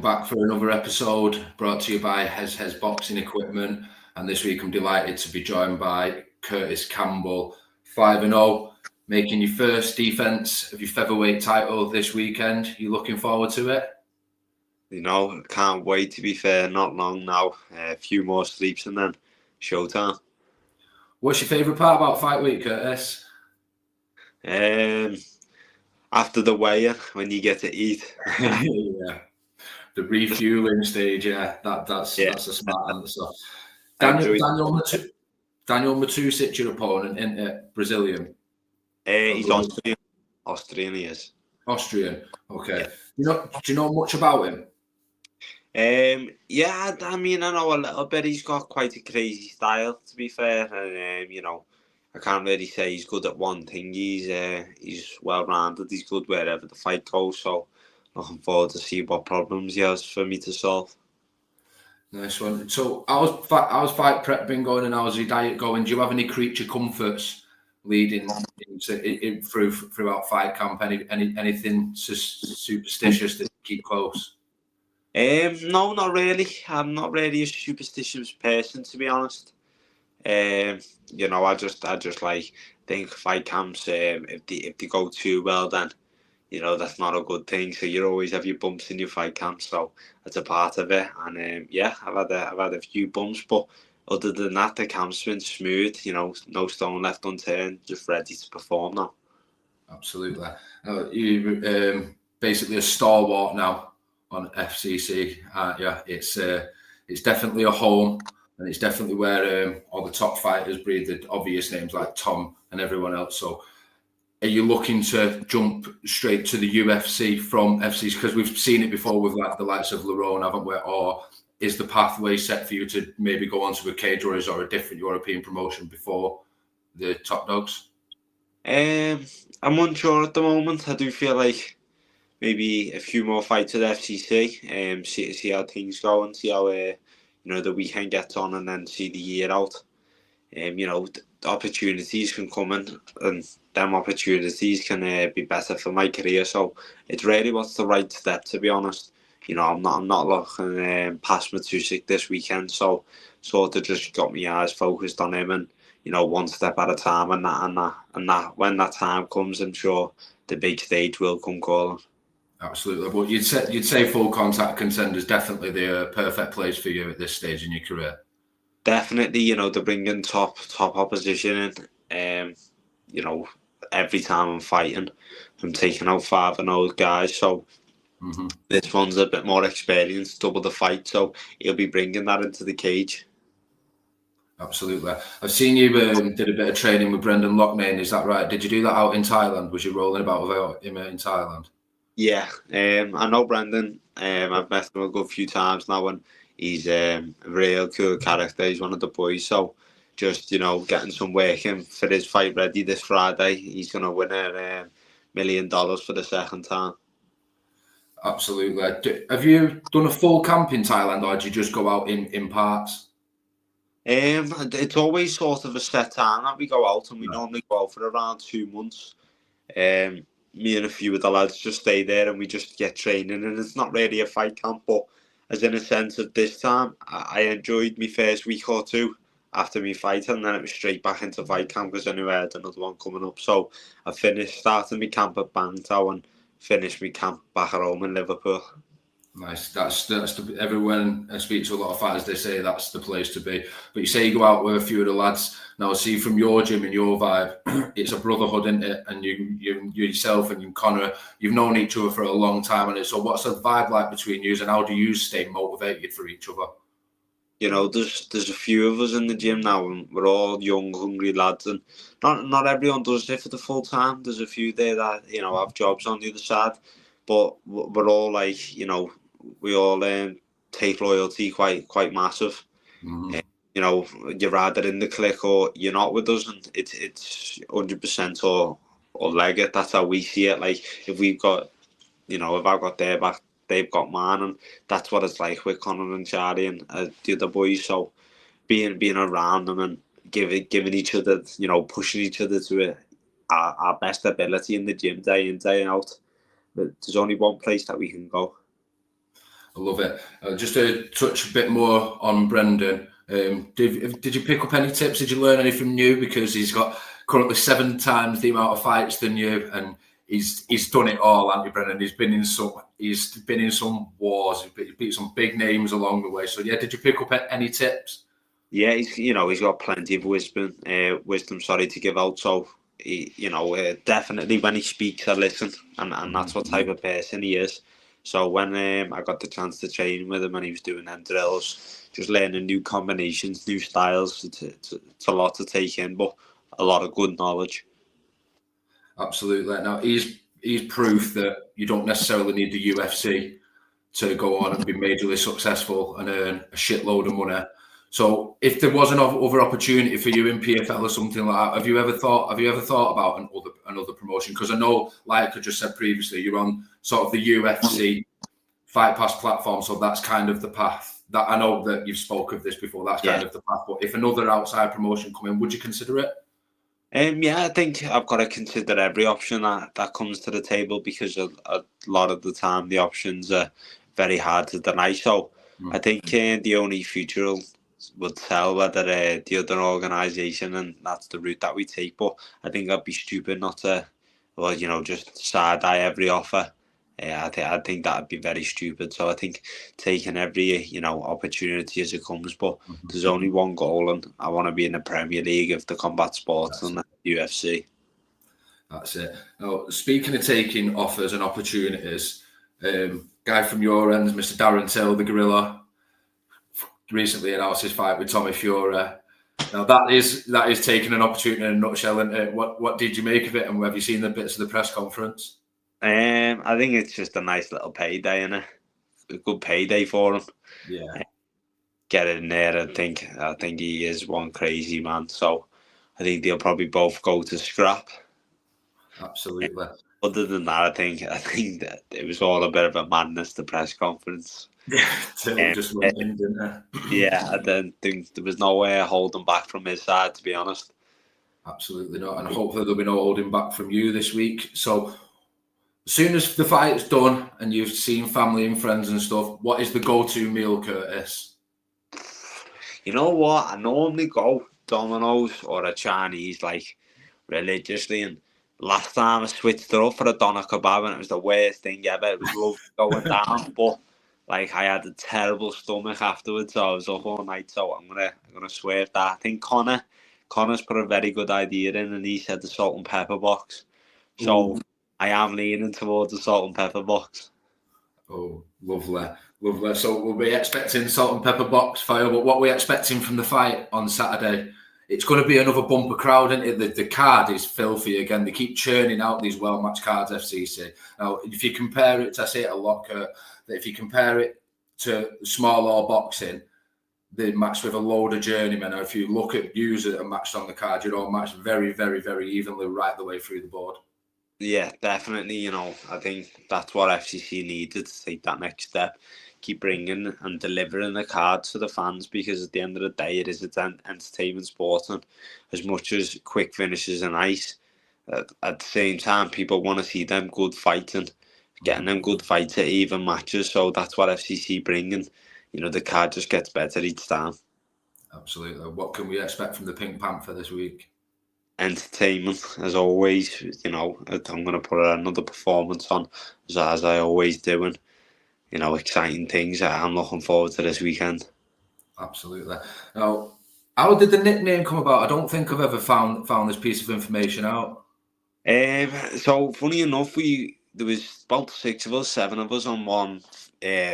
back for another episode brought to you by Hez Boxing Equipment. And this week I'm delighted to be joined by Kurtis Campbell, 5-0, making your first defence of your featherweight title this weekend. You looking forward to it? You know, can't wait, to be fair. Not long now. A few more sleeps and then showtime. What's your favourite part about fight week, Kurtis? After the weigh-in, when you get to eat. Yeah. The refueling stage, that's a smart answer. Daniel Matusic, your opponent, isn't it? Brazilian? He's Austrian. Austrian, he is. Austrian, okay. Yeah. Do you know much about him? Yeah, I mean, I know a little bit. He's got quite a crazy style, to be fair. And, you know, I can't really say he's good at one thing. He's well-rounded. He's good wherever the fight goes. So, looking forward to see what problems he has for me to solve. Nice one. So, how's fight prep been going, and how's your diet going? Do you have any creature comforts leading throughout fight camp? Anything superstitious that you keep close? No, not really. I'm not really a superstitious person, to be honest. You know, I just like think fight camps. If they go too well, then you know that's not a good thing. So you always have your bumps in your fight camp. So that's a part of it. And yeah, I've had a few bumps, but other than that, the camp's been smooth. You know, no stone left unturned. Just ready to perform now. Absolutely. You basically a stalwart now on FCC, yeah, it's definitely a home, and it's definitely where all the top fighters breathe, the obvious names like Tom and everyone else. So, are you looking to jump straight to the UFC from FCC? Because we've seen it before with like the likes of Lerone, haven't we? Or is the pathway set for you to maybe go onto a Cage Warriors or a different European promotion before the top dogs? I'm unsure at the moment. I do feel like maybe a few more fights at FCC, see how things go and see how you know the weekend gets on, and then see the year out. You know, the opportunities can come in, and them opportunities can be better for my career. So it's really what's the right step, to be honest. You know, I'm not looking past Matusic this weekend, so sort of just got my eyes focused on him, and you know, one step at a time, and that when that time comes, I'm sure the big stage will come calling. Absolutely, but you'd say full contact contenders definitely the perfect place for you at this stage in your career. Definitely, you know, they're bringing top opposition in. You know, every time I'm fighting, I'm taking out 5-0 guys. So this one's a bit more experienced, double the fight. So he'll be bringing that into the cage. Absolutely. I've seen you did a bit of training with Brendan Loughnane. Is that right? Did you do that out in Thailand? Was you rolling about with him in Thailand? Yeah, I know Brendan. I've met him a good few times now, and he's a real cool character. He's one of the boys. So just, you know, getting some work in for his fight ready this Friday. He's going to win $1 million for the second time. Absolutely. Have you done a full camp in Thailand, or did you just go out in parts? It's always sort of a set time that we go out, and we normally go out for around 2 months. Me and a few of the lads just stay there and we just get training, and it's not really a fight camp, but as in a sense of this time, I enjoyed my first week or two after my fight, and then it was straight back into fight camp because I knew I had another one coming up. So I started my camp at Bangtao and finished my camp back at home in Liverpool. Nice. That's everyone I speak to a lot of fighters, they say that's the place to be. But you say you go out with a few of the lads. Now, see from your gym and your vibe, it's a brotherhood, isn't it? And you yourself and you Connor, you've known each other for a long time. And so, what's the vibe like between you, and how do you stay motivated for each other? You know, there's a few of us in the gym now, and we're all young, hungry lads, and not everyone does it for the full time. There's a few there that, you know, have jobs on the other side, but we're all like, you know, we all take loyalty quite massive. You know, you're either in the clique or you're not with us, and it's 100% or leg it. That's how we see it. Like, if we've got, you know, if I've got their back, they've got mine, and that's what it's like with Connor and Charlie and the other boys. So being around them and giving each other, you know, pushing each other to our best ability in the gym day in, day out. But there's only one place that we can go. I love it. Just to touch a bit more on Brendan, did you pick up any tips? Did you learn anything new? Because he's got currently 7 times the amount of fights than you, and he's done it all, hasn't he, Brendan? He's been in some wars. He's beat some big names along the way. So yeah, did you pick up any tips? Yeah, he's got plenty of wisdom to give out. So definitely when he speaks, I listen, and that's what type of person he is. So when I got the chance to train with him and he was doing them drills, just learning new combinations, new styles, it's a lot to take in, but a lot of good knowledge. Absolutely. Now he's proof that you don't necessarily need the UFC to go on and be majorly successful and earn a shitload of money. So if there was another opportunity for you in PFL or something like that, have you ever thought about another promotion? Because I know, like I just said previously, you're on sort of the UFC Fight Pass platform, so that's kind of the path. That I know that you've spoke of this before. That's kind of the path. But if another outside promotion come in, would you consider it? Yeah, I think I've got to consider every option that comes to the table, because a lot of the time the options are very hard to deny. So I think the only future would tell whether the other organisation, and that's the route that we take. But I think I'd be stupid not to, just side eye every offer. I think that'd be very stupid. So I think taking every opportunity as it comes. But there's only one goal, and I want to be in the Premier League of the combat sports and the UFC. That's it. Now, speaking of taking offers and opportunities, guy from your end, Mr. Darren Till, the Gorilla, recently announced his fight with Tommy Fury. Now that is taking an opportunity in a nutshell. And what did you make of it? And have you seen the bits of the press conference? I think it's just a nice little payday, and a good payday for him. Yeah, get in there. I think he is one crazy man. So I think they'll probably both go to scrap. Absolutely. Other than that, I think that it was all a bit of a madness, the press conference. Yeah, just went in, didn't it? Yeah, I don't think there was no way holding back from his side, to be honest. Absolutely not, and hopefully there'll be no holding back from you this week. So as soon as the fight's done and you've seen family and friends and stuff, what is the go-to meal, Kurtis? You know what? I normally go Domino's or a Chinese, like, religiously, and last time I switched it up for a doner kebab, and it was the worst thing ever. It was lovely going down, but like I had a terrible stomach afterwards, so I was up all night. So I'm gonna swerve that. I think Connor's put a very good idea in, and he said the salt and pepper box. So I am leaning towards the salt and pepper box. Oh, lovely. So we'll be expecting salt and pepper box fire. But what we're expecting from the fight on Saturday, it's going to be another bumper crowd, isn't it? The card is filthy again. They keep churning out these well-matched cards, FCC. Now, if you compare it, I say it a lot, Kurt, that if you compare it to small or boxing, they match with a load of journeymen. Or if you look at views that are matched on the card, you're all matched very, very, very evenly right the way through the board. Yeah, definitely. I think that's what FCC needed to take that next step. Keep bringing and delivering the cards to the fans, because at the end of the day, it is an entertainment sport, and as much as quick finishes are nice, at the same time, people want to see them good fighting, getting them good fights at even matches. So that's what FCC bring, and the card just gets better each time. Absolutely. What can we expect from the Pink Panther this week? Entertainment, as always. I'm going to put another performance on, as I always do, and exciting things. I'm looking forward to this weekend. Absolutely. Now, how did the nickname come about? I don't think I've ever found this piece of information out. So funny enough, there was about 7 of us on one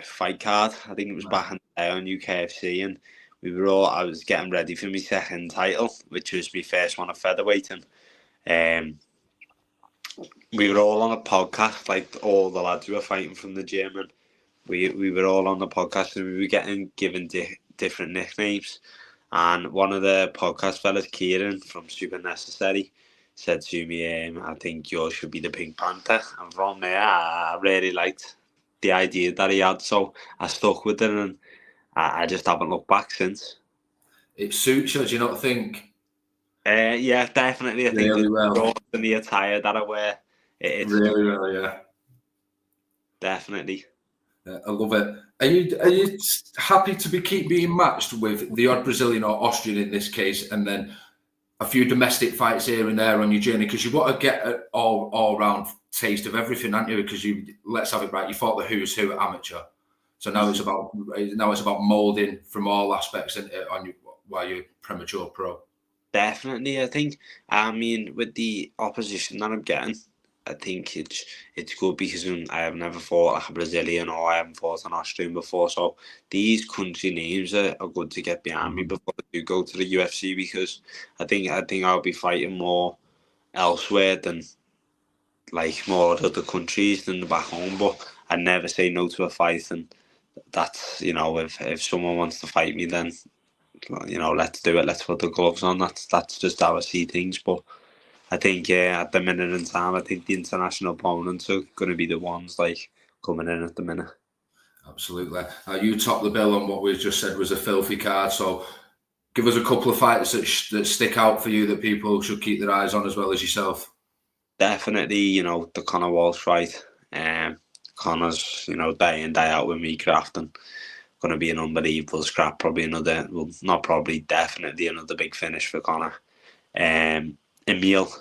fight card. I think it was back in the day on UKFC, and I was getting ready for my second title, which was my first one at featherweight, and we were all on a podcast, like all the lads who were fighting from the gym, and we were all on the podcast, and we were getting given different nicknames. And one of the podcast fellas, Kieran from Super Necessary, said to me, I think yours should be the Pink Panther. And from there, I really liked the idea that he had, so I stuck with it, and I just haven't looked back since. It suits you, do you not think? Yeah, definitely. I think really well. In the attire that I wear, it's really well, yeah. Definitely. I love it. Are you happy to keep being matched with the odd Brazilian or Austrian in this case, and then a few domestic fights here and there on your journey? Because you want to get an all round taste of everything, haven't you? Because let's have it right, you fought the who's who at amateur, so now it's about moulding from all aspects while you're premature pro. Definitely, I mean, with the opposition that I'm getting, I think it's good because I have never fought like a Brazilian or I haven't fought an Austrian before. So these country names are good to get behind me before I do go to the UFC, because I think I'll be fighting more elsewhere than like more other countries than the back home. But I never say no to a fight, and that's, if someone wants to fight me, then let's do it. Let's put the gloves on. That's just how I see things. But I think at the minute in time, I think the international opponents are going to be the ones like coming in at the minute. Absolutely. You top the bill on what we just said was a filthy card. So give us a couple of fighters that stick out for you that people should keep their eyes on as well as yourself. Definitely, the Conor Walsh fight. Conor's, day in, day out with me crafting. Going to be an unbelievable scrap. Definitely another big finish for Conor. Emil,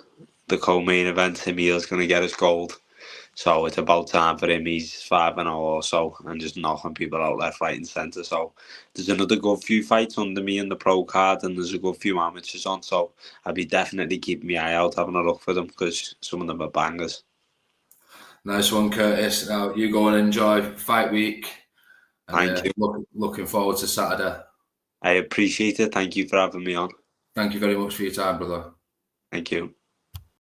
the co-main event, Emil's going to get his gold. So it's about time for him. He's 5-0 or so and just knocking people out left, right and centre. So there's another good few fights under me in the pro card, and there's a good few amateurs on. So I'll be definitely keeping my eye out, having a look for them, because some of them are bangers. Nice one, Kurtis. Now you go and enjoy fight week. Thank you. Looking forward to Saturday. I appreciate it. Thank you for having me on. Thank you very much for your time, brother. Thank you.